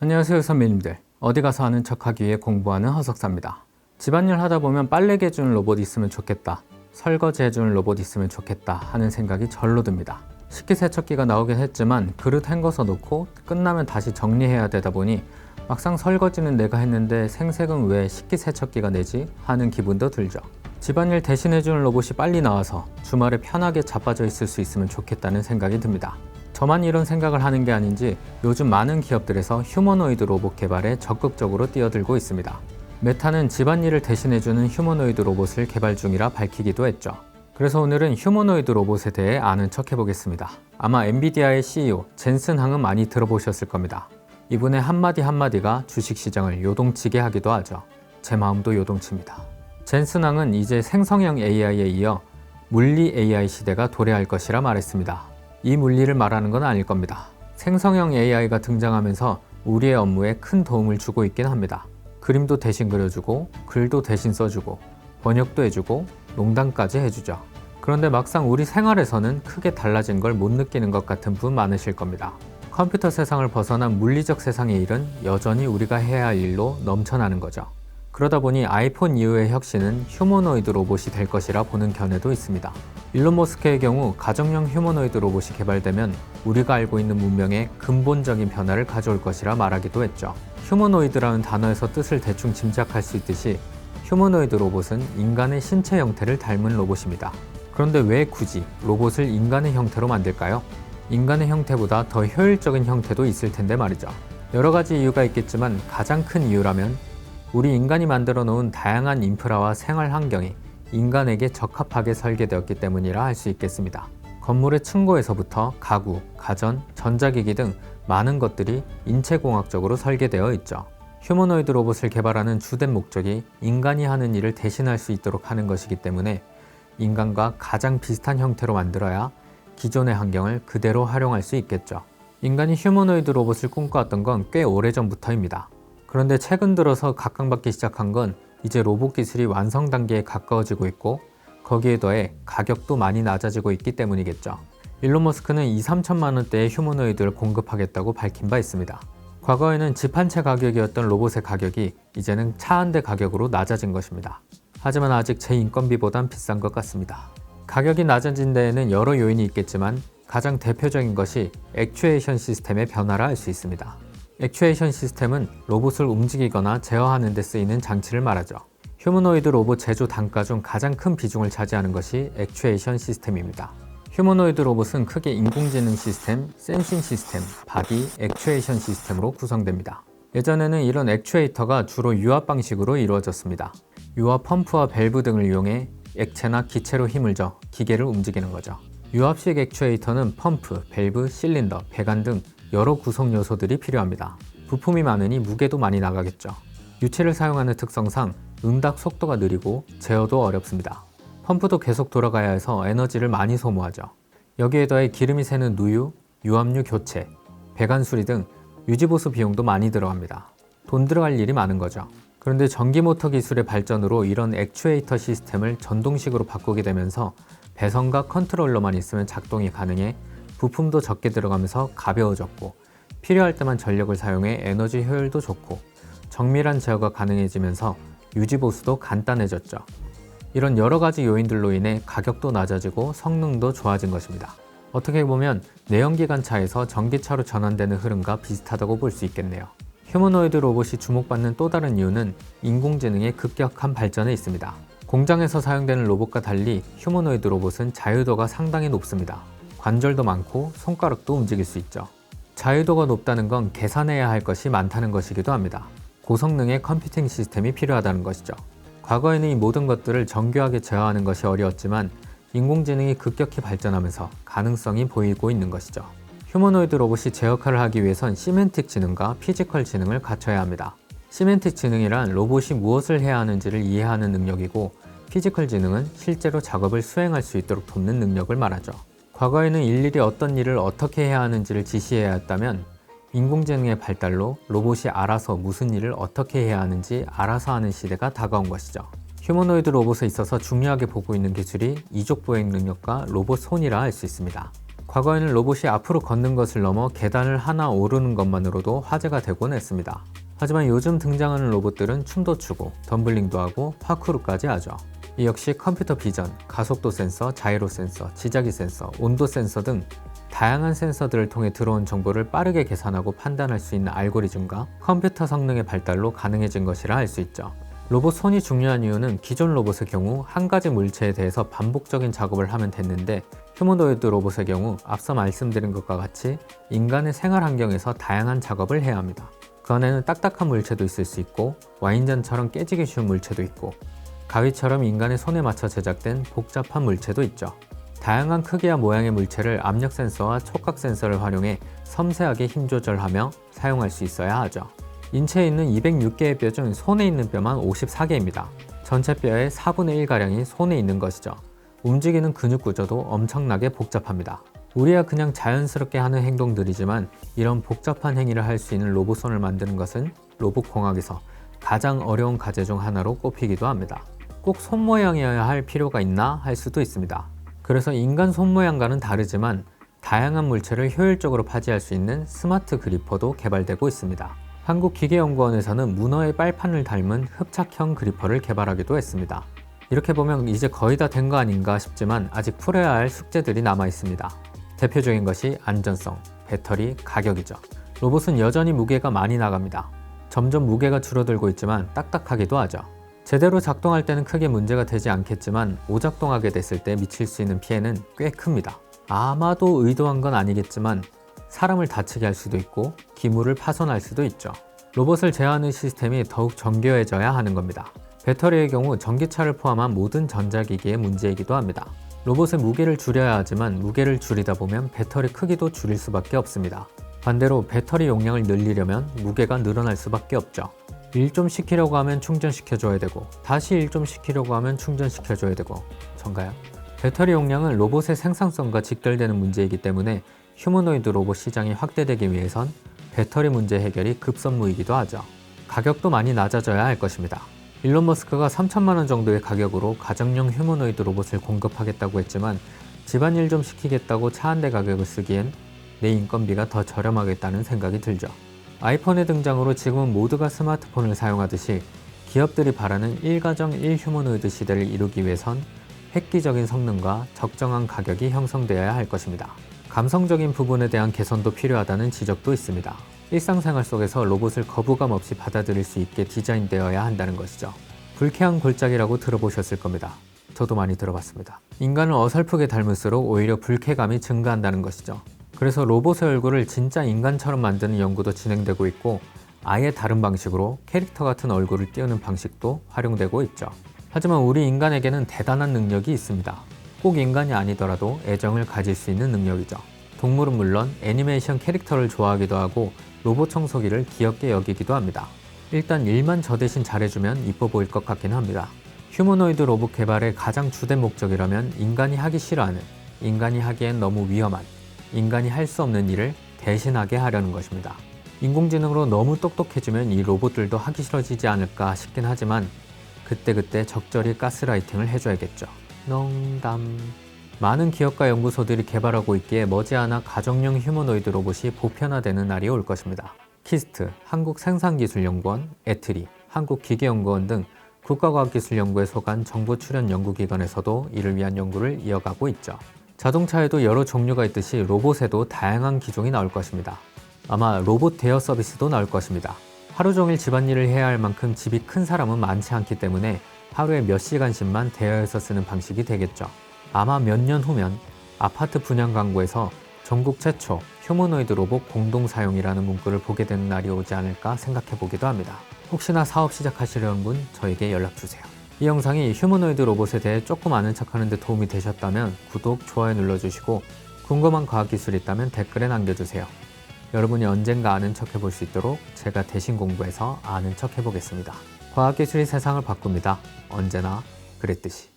안녕하세요 선배님들. 어디 가서 아는 척하기 위해 공부하는 허석사입니다. 집안일 하다 보면 빨래개 해주는 로봇 있으면 좋겠다, 설거지 해주는 로봇 있으면 좋겠다 하는 생각이 절로 듭니다. 식기세척기가 나오긴 했지만 그릇 헹궈서 놓고 끝나면 다시 정리해야 되다 보니 막상 설거지는 내가 했는데 생색은 왜 식기세척기가 내지 하는 기분도 들죠. 집안일 대신 해주는 로봇이 빨리 나와서 주말에 편하게 자빠져 있을 수 있으면 좋겠다는 생각이 듭니다. 저만 이런 생각을 하는 게 아닌지 요즘 많은 기업들에서 휴머노이드 로봇 개발에 적극적으로 뛰어들고 있습니다. 메타는 집안일을 대신해주는 휴머노이드 로봇을 개발 중이라 밝히기도 했죠. 그래서 오늘은 휴머노이드 로봇에 대해 아는 척 해보겠습니다. 아마 엔비디아의 CEO 젠슨 항은 많이 들어보셨을 겁니다. 이분의 한마디 한마디가 주식시장을 요동치게 하기도 하죠. 제 마음도 요동칩니다. 젠슨 항은 이제 생성형 AI에 이어 물리 AI 시대가 도래할 것이라 말했습니다. 이 물리를 말하는 건 아닐 겁니다. 생성형 AI가 등장하면서 우리의 업무에 큰 도움을 주고 있긴 합니다. 그림도 대신 그려주고, 글도 대신 써주고, 번역도 해주고, 농담까지 해주죠. 그런데 막상 우리 생활에서는 크게 달라진 걸 못 느끼는 것 같은 분 많으실 겁니다. 컴퓨터 세상을 벗어난 물리적 세상의 일은 여전히 우리가 해야 할 일로 넘쳐나는 거죠. 그러다 보니 아이폰 이후의 혁신은 휴머노이드 로봇이 될 것이라 보는 견해도 있습니다. 일론 머스크의 경우 가정용 휴머노이드 로봇이 개발되면 우리가 알고 있는 문명에 근본적인 변화를 가져올 것이라 말하기도 했죠. 휴머노이드라는 단어에서 뜻을 대충 짐작할 수 있듯이 휴머노이드 로봇은 인간의 신체 형태를 닮은 로봇입니다. 그런데 왜 굳이 로봇을 인간의 형태로 만들까요? 인간의 형태보다 더 효율적인 형태도 있을 텐데 말이죠. 여러 가지 이유가 있겠지만 가장 큰 이유라면 우리 인간이 만들어 놓은 다양한 인프라와 생활 환경이 인간에게 적합하게 설계되었기 때문이라 할 수 있겠습니다. 건물의 층고에서부터 가구, 가전, 전자기기 등 많은 것들이 인체공학적으로 설계되어 있죠. 휴머노이드 로봇을 개발하는 주된 목적이 인간이 하는 일을 대신할 수 있도록 하는 것이기 때문에 인간과 가장 비슷한 형태로 만들어야 기존의 환경을 그대로 활용할 수 있겠죠. 인간이 휴머노이드 로봇을 꿈꿔왔던 건 꽤 오래전부터입니다. 그런데 최근 들어서 각광받기 시작한 건 이제 로봇 기술이 완성 단계에 가까워지고 있고 거기에 더해 가격도 많이 낮아지고 있기 때문이겠죠. 일론 머스크는 2~3천만 원대의 휴머노이드를 공급하겠다고 밝힌 바 있습니다. 과거에는 집 한 채 가격이었던 로봇의 가격이 이제는 차 한 대 가격으로 낮아진 것입니다. 하지만 아직 제 인건비보단 비싼 것 같습니다. 가격이 낮아진 데에는 여러 요인이 있겠지만 가장 대표적인 것이 액추에이션 시스템의 변화라 할 수 있습니다. 액추에이션 시스템은 로봇을 움직이거나 제어하는 데 쓰이는 장치를 말하죠. 휴머노이드 로봇 제조 단가 중 가장 큰 비중을 차지하는 것이 액추에이션 시스템입니다. 휴머노이드 로봇은 크게 인공지능 시스템, 센싱 시스템, 바디, 액추에이션 시스템으로 구성됩니다. 예전에는 이런 액추에이터가 주로 유압 방식으로 이루어졌습니다. 유압 펌프와 밸브 등을 이용해 액체나 기체로 힘을 줘 기계를 움직이는 거죠. 유압식 액추에이터는 펌프, 밸브, 실린더, 배관 등 여러 구성 요소들이 필요합니다. 부품이 많으니 무게도 많이 나가겠죠. 유체를 사용하는 특성상 응답 속도가 느리고 제어도 어렵습니다. 펌프도 계속 돌아가야 해서 에너지를 많이 소모하죠. 여기에 더해 기름이 새는 누유, 유압류 교체, 배관 수리 등 유지보수 비용도 많이 들어갑니다. 돈 들어갈 일이 많은 거죠. 그런데 전기모터 기술의 발전으로 이런 액추에이터 시스템을 전동식으로 바꾸게 되면서 배선과 컨트롤러만 있으면 작동이 가능해 부품도 적게 들어가면서 가벼워졌고 필요할 때만 전력을 사용해 에너지 효율도 좋고 정밀한 제어가 가능해지면서 유지보수도 간단해졌죠. 이런 여러 가지 요인들로 인해 가격도 낮아지고 성능도 좋아진 것입니다. 어떻게 보면 내연기관차에서 전기차로 전환되는 흐름과 비슷하다고 볼 수 있겠네요. 휴머노이드 로봇이 주목받는 또 다른 이유는 인공지능의 급격한 발전에 있습니다. 공장에서 사용되는 로봇과 달리 휴머노이드 로봇은 자유도가 상당히 높습니다. 관절도 많고 손가락도 움직일 수 있죠. 자유도가 높다는 건 계산해야 할 것이 많다는 것이기도 합니다. 고성능의 컴퓨팅 시스템이 필요하다는 것이죠. 과거에는 이 모든 것들을 정교하게 제어하는 것이 어려웠지만 인공지능이 급격히 발전하면서 가능성이 보이고 있는 것이죠. 휴머노이드 로봇이 제 역할을 하기 위해선 시멘틱 지능과 피지컬 지능을 갖춰야 합니다. 시멘틱 지능이란 로봇이 무엇을 해야 하는지를 이해하는 능력이고 피지컬 지능은 실제로 작업을 수행할 수 있도록 돕는 능력을 말하죠. 과거에는 일일이 어떤 일을 어떻게 해야 하는지를 지시해야 했다면 인공지능의 발달로 로봇이 알아서 무슨 일을 어떻게 해야 하는지 알아서 하는 시대가 다가온 것이죠. 휴머노이드 로봇에 있어서 중요하게 보고 있는 기술이 이족 보행 능력과 로봇 손이라 할 수 있습니다. 과거에는 로봇이 앞으로 걷는 것을 넘어 계단을 하나 오르는 것만으로도 화제가 되곤 했습니다. 하지만 요즘 등장하는 로봇들은 춤도 추고 덤블링도 하고 파쿠르까지 하죠. 이 역시 컴퓨터 비전, 가속도 센서, 자이로 센서, 지자기 센서, 온도 센서 등 다양한 센서들을 통해 들어온 정보를 빠르게 계산하고 판단할 수 있는 알고리즘과 컴퓨터 성능의 발달로 가능해진 것이라 할 수 있죠. 로봇 손이 중요한 이유는 기존 로봇의 경우 한 가지 물체에 대해서 반복적인 작업을 하면 됐는데 휴머노이드 로봇의 경우 앞서 말씀드린 것과 같이 인간의 생활 환경에서 다양한 작업을 해야 합니다. 그 안에는 딱딱한 물체도 있을 수 있고 와인잔처럼 깨지기 쉬운 물체도 있고 가위처럼 인간의 손에 맞춰 제작된 복잡한 물체도 있죠. 다양한 크기와 모양의 물체를 압력 센서와 촉각 센서를 활용해 섬세하게 힘 조절하며 사용할 수 있어야 하죠. 인체에 있는 206개의 뼈 중 손에 있는 뼈만 54개입니다. 전체 뼈의 4분의 1가량이 손에 있는 것이죠. 움직이는 근육 구조도 엄청나게 복잡합니다. 우리야 그냥 자연스럽게 하는 행동들이지만 이런 복잡한 행위를 할 수 있는 로봇손을 만드는 것은 로봇공학에서 가장 어려운 과제 중 하나로 꼽히기도 합니다. 꼭 손 모양이어야 할 필요가 있나 할 수도 있습니다. 그래서 인간 손 모양과는 다르지만 다양한 물체를 효율적으로 파지할 수 있는 스마트 그리퍼도 개발되고 있습니다. 한국기계연구원에서는 문어의 빨판을 닮은 흡착형 그리퍼를 개발하기도 했습니다. 이렇게 보면 이제 거의 다 된 거 아닌가 싶지만 아직 풀어야 할 숙제들이 남아 있습니다. 대표적인 것이 안전성, 배터리, 가격이죠. 로봇은 여전히 무게가 많이 나갑니다. 점점 무게가 줄어들고 있지만 딱딱하기도 하죠. 제대로 작동할 때는 크게 문제가 되지 않겠지만 오작동하게 됐을 때 미칠 수 있는 피해는 꽤 큽니다. 아마도 의도한 건 아니겠지만 사람을 다치게 할 수도 있고 기물을 파손할 수도 있죠. 로봇을 제어하는 시스템이 더욱 정교해져야 하는 겁니다. 배터리의 경우 전기차를 포함한 모든 전자기기의 문제이기도 합니다. 로봇의 무게를 줄여야 하지만 무게를 줄이다 보면 배터리 크기도 줄일 수밖에 없습니다. 반대로 배터리 용량을 늘리려면 무게가 늘어날 수밖에 없죠. 일 좀 시키려고 하면 충전시켜줘야 되고 다시 일 좀 시키려고 하면 충전시켜줘야 되고 전가요? 배터리 용량은 로봇의 생산성과 직결되는 문제이기 때문에 휴머노이드 로봇 시장이 확대되기 위해선 배터리 문제 해결이 급선무이기도 하죠. 가격도 많이 낮아져야 할 것입니다. 일론 머스크가 3천만 원 정도의 가격으로 가정용 휴머노이드 로봇을 공급하겠다고 했지만 집안일 좀 시키겠다고 차 한 대 가격을 쓰기엔 내 인건비가 더 저렴하겠다는 생각이 들죠. 아이폰의 등장으로 지금은 모두가 스마트폰을 사용하듯이 기업들이 바라는 1가정 1휴머노이드 시대를 이루기 위해선 획기적인 성능과 적정한 가격이 형성되어야 할 것입니다. 감성적인 부분에 대한 개선도 필요하다는 지적도 있습니다. 일상생활 속에서 로봇을 거부감 없이 받아들일 수 있게 디자인되어야 한다는 것이죠. 불쾌한 골짜기라고 들어보셨을 겁니다. 저도 많이 들어봤습니다. 인간을 어설프게 닮을수록 오히려 불쾌감이 증가한다는 것이죠. 그래서 로봇의 얼굴을 진짜 인간처럼 만드는 연구도 진행되고 있고 아예 다른 방식으로 캐릭터 같은 얼굴을 띄우는 방식도 활용되고 있죠. 하지만 우리 인간에게는 대단한 능력이 있습니다. 꼭 인간이 아니더라도 애정을 가질 수 있는 능력이죠. 동물은 물론 애니메이션 캐릭터를 좋아하기도 하고 로봇 청소기를 귀엽게 여기기도 합니다. 일단 일만 저 대신 잘해주면 이뻐 보일 것 같긴 합니다. 휴머노이드 로봇 개발의 가장 주된 목적이라면 인간이 하기 싫어하는, 인간이 하기엔 너무 위험한, 인간이 할 수 없는 일을 대신하게 하려는 것입니다. 인공지능으로 너무 똑똑해지면 이 로봇들도 하기 싫어지지 않을까 싶긴 하지만 그때그때 적절히 가스라이팅을 해줘야겠죠. 농담. 많은 기업과 연구소들이 개발하고 있기에 머지않아 가정용 휴머노이드 로봇이 보편화되는 날이 올 것입니다. 키스트, 한국생산기술연구원, 에트리, 한국기계연구원 등 국가과학기술연구에 속한 정부 출연 연구기관에서도 이를 위한 연구를 이어가고 있죠. 자동차에도 여러 종류가 있듯이 로봇에도 다양한 기종이 나올 것입니다. 아마 로봇 대여 서비스도 나올 것입니다. 하루 종일 집안일을 해야 할 만큼 집이 큰 사람은 많지 않기 때문에 하루에 몇 시간씩만 대여해서 쓰는 방식이 되겠죠. 아마 몇 년 후면 아파트 분양 광고에서 전국 최초 휴머노이드 로봇 공동 사용이라는 문구를 보게 되는 날이 오지 않을까 생각해 보기도 합니다. 혹시나 사업 시작하시려는 분 저에게 연락주세요. 이 영상이 휴머노이드 로봇에 대해 조금 아는 척하는 데 도움이 되셨다면 구독, 좋아요 눌러주시고 궁금한 과학기술이 있다면 댓글에 남겨주세요. 여러분이 언젠가 아는 척 해볼 수 있도록 제가 대신 공부해서 아는 척 해보겠습니다. 과학기술이 세상을 바꿉니다. 언제나 그랬듯이.